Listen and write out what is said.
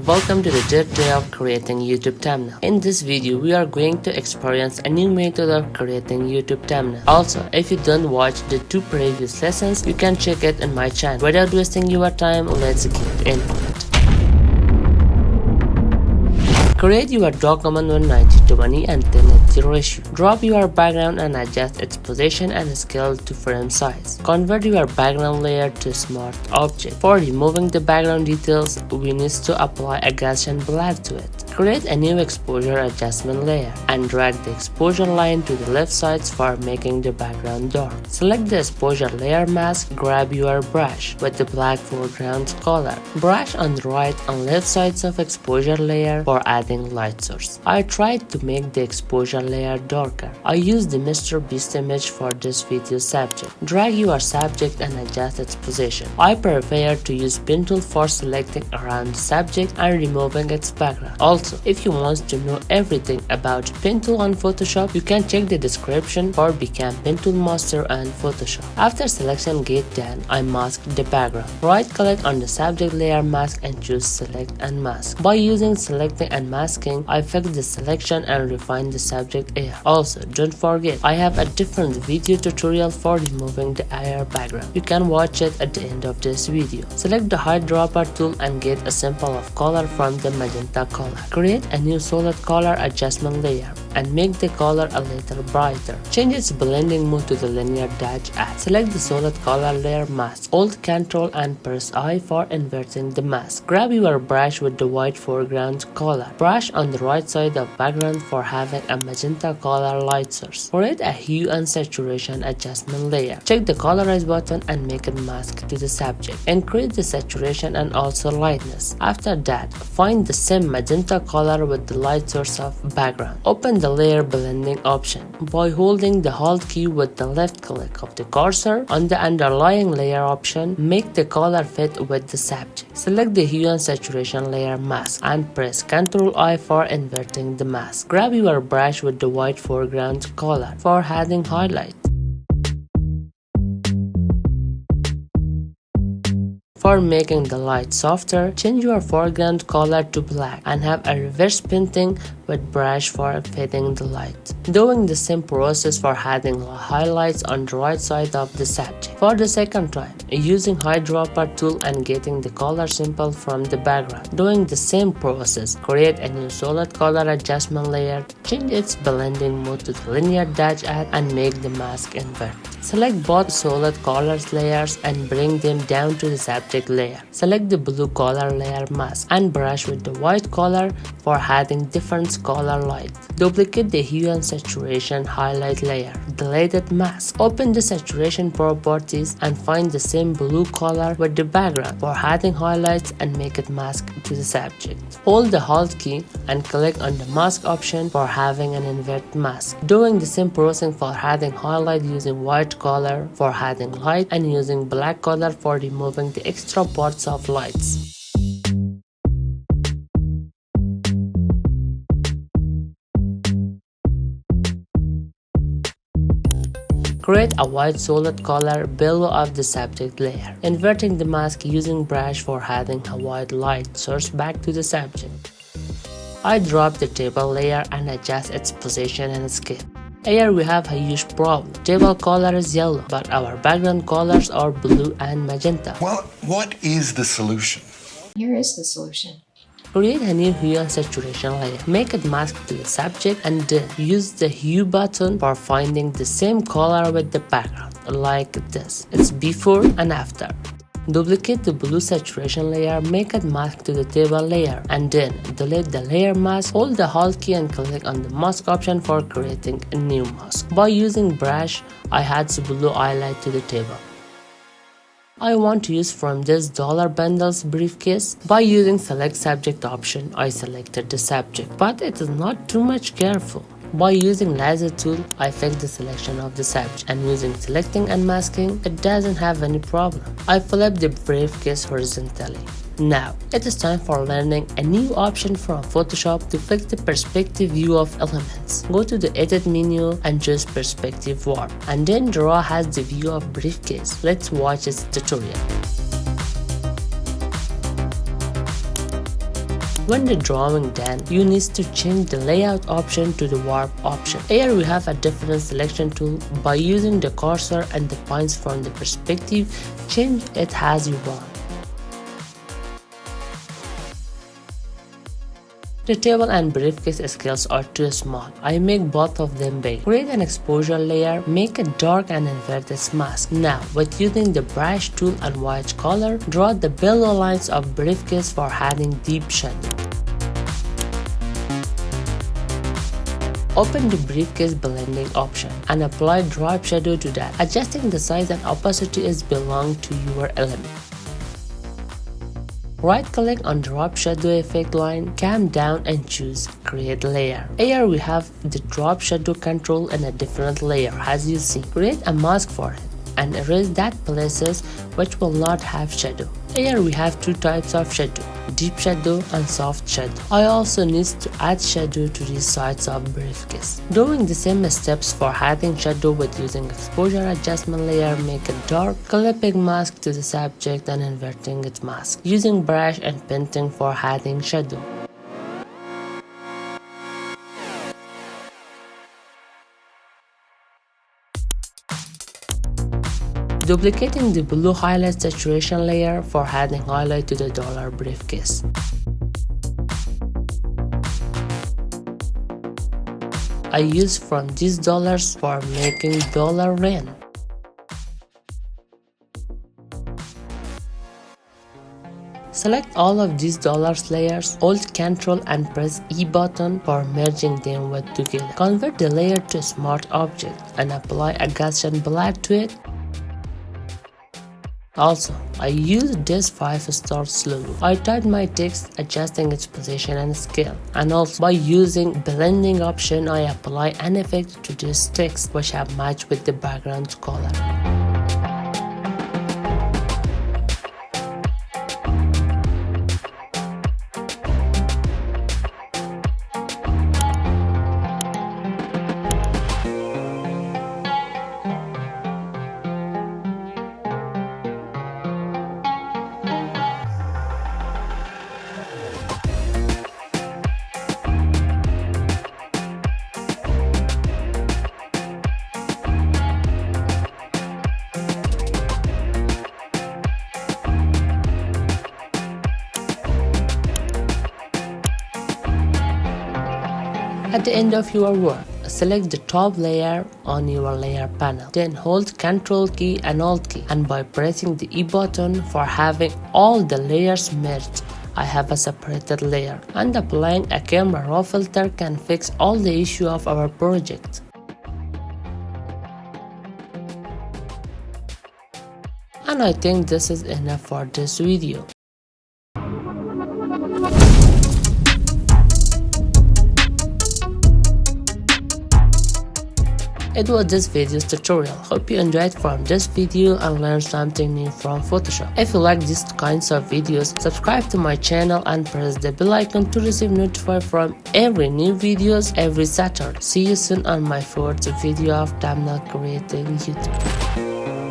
and welcome to the third day of creating YouTube thumbnail. In this video, we are going to experience a new method of creating YouTube thumbnail. Also, if you don't watch the 2 previous lessons, you can check it in my channel. Without wasting your time, let's get into it. Create your document with 90:20 and 10:80 ratio. Drop your background and adjust its position and scale to frame size. Convert your background layer to smart object. For removing the background details, we need to apply a Gaussian blur to it. Create a new exposure adjustment layer and drag the exposure line to the left sides for making the background dark. Select the exposure layer mask, grab your brush with the black foreground color. Brush on the right and left sides of exposure layer for adding light source. I tried to make the exposure layer darker. I used the Mr. Beast image for this video subject. Drag your subject and adjust its position. I prefer to use pen tool for selecting around the subject and removing its background. Also, if you want to know everything about pen tool on Photoshop, you can check the description for become pen tool master on Photoshop. After selection get done, I mask the background. Right click on the subject layer mask and choose select and mask. By using selecting and masking, I fix the selection and refine the subject air. Also, don't forget, I have a different video tutorial for removing the air background. You can watch it at the end of this video. Select the eyedropper tool and get a sample of color from the magenta color. Create a new solid color adjustment layer and make the color a little brighter. Change its blending mode to the linear dash add. Select the solid color layer mask. Hold Ctrl and press I for inverting the mask. Grab your brush with the white foreground color. Brush on the right side of background for having a magenta color light source. Create a hue and saturation adjustment layer. Check the colorize button and make it mask to the subject. Increase the saturation and also lightness. After that, find the same magenta color with the light source of background. Open the layer blending option. By holding the Alt key with the left click of the cursor on the underlying layer option, make the color fit with the subject. Select the hue and saturation layer mask and press Ctrl I for inverting the mask. Grab your brush with the white foreground color for adding highlight. For making the light softer, change your foreground color to black and have a reverse painting with brush for fading the light. Doing the same process for adding highlights on the right side of the subject. For the second time, using eyedropper tool and getting the color sample from the background. Doing the same process, create a new solid color adjustment layer, change its blending mode to the linear dash add and make the mask invert. Select both solid colors layers and bring them down to the subject layer. Select the blue color layer mask and brush with the white color for adding different color light. Duplicate the hue and saturation highlight layer. Delete it mask. Open the saturation properties and find the same blue color with the background for adding highlights and make it mask to the subject. Hold the Alt key and click on the mask option for having an invert mask. Doing the same process for adding highlight using white color for adding light and using black color for removing the extra parts of lights. Create a white solid color below of the subject layer. Inverting the mask using brush for adding a white light source back to the subject. I drop the table layer and adjust its position and scale. Here we have a huge problem. Table color is yellow, but our background colors are blue and magenta. Well, what is the solution? Here is the solution. Create a new hue and saturation layer. Make it mask to the subject and then use the hue button for finding the same color with the background, like this. It's before and after. Duplicate the blue saturation layer, make it mask to the table layer, and then delete the layer mask. Hold the Alt key and click on the mask option for creating a new mask. By using brush, I add the blue highlight to the table. I want to use from this dollar bundles briefcase. By using select subject option, I selected the subject, but it is not too much careful. By using laser tool, I fix the selection of the subject, and using selecting and masking, it doesn't have any problem. I flip the briefcase horizontally. Now, it is time for learning a new option from Photoshop to fix the perspective view of elements. Go to the edit menu and choose perspective warp, and then draw has the view of briefcase. Let's watch its tutorial. When the drawing done, you need to change the layout option to the warp option. Here we have a different selection tool. By using the cursor and the points from the perspective, change it as you want. The table and briefcase scales are too small. I make both of them big. Create an exposure layer, make it dark and invert its mask. Now, with using the brush tool and white color, draw the below lines of briefcase for adding deep shadow. Open the briefcase blending option and apply drop shadow to that. Adjusting the size and opacity is belong to your element. Right-click on Drop Shadow Effect line, cam down and choose Create Layer. Here we have the Drop Shadow control in a different layer as you see. Create a mask for it and erase that places which will not have shadow. Here we have two types of shadow, deep shadow and soft shadow. I also need to add shadow to these sides of briefcase. Doing the same steps for adding shadow with using exposure adjustment layer, make it dark, clipping mask to the subject and inverting its mask. Using brush and painting for adding shadow. Duplicating the blue highlight saturation layer for adding highlight to the dollar briefcase. I use from these dollars for making dollar rain. Select all of these dollars layers, hold Ctrl and press E button for merging them with together. Convert the layer to a smart object and apply a Gaussian blur to it. Also, I use this 5-star logo. I type my text adjusting its position and scale. And also by using blending option, I apply an effect to this text which have matched with the background color. At the end of your work, select the top layer on your layer panel. Then hold Ctrl key and Alt key, and by pressing the E button for having all the layers merged, I have a separated layer. And applying a camera raw filter can fix all the issue of our project. And I think this is enough for this video. It was this video's tutorial. Hope you enjoyed from this video and learned something new from Photoshop. If you like these kinds of videos, subscribe to my channel and press the bell icon to receive notified from every new videos every Saturday. See you soon on my fourth video of thumbnail creating YouTube.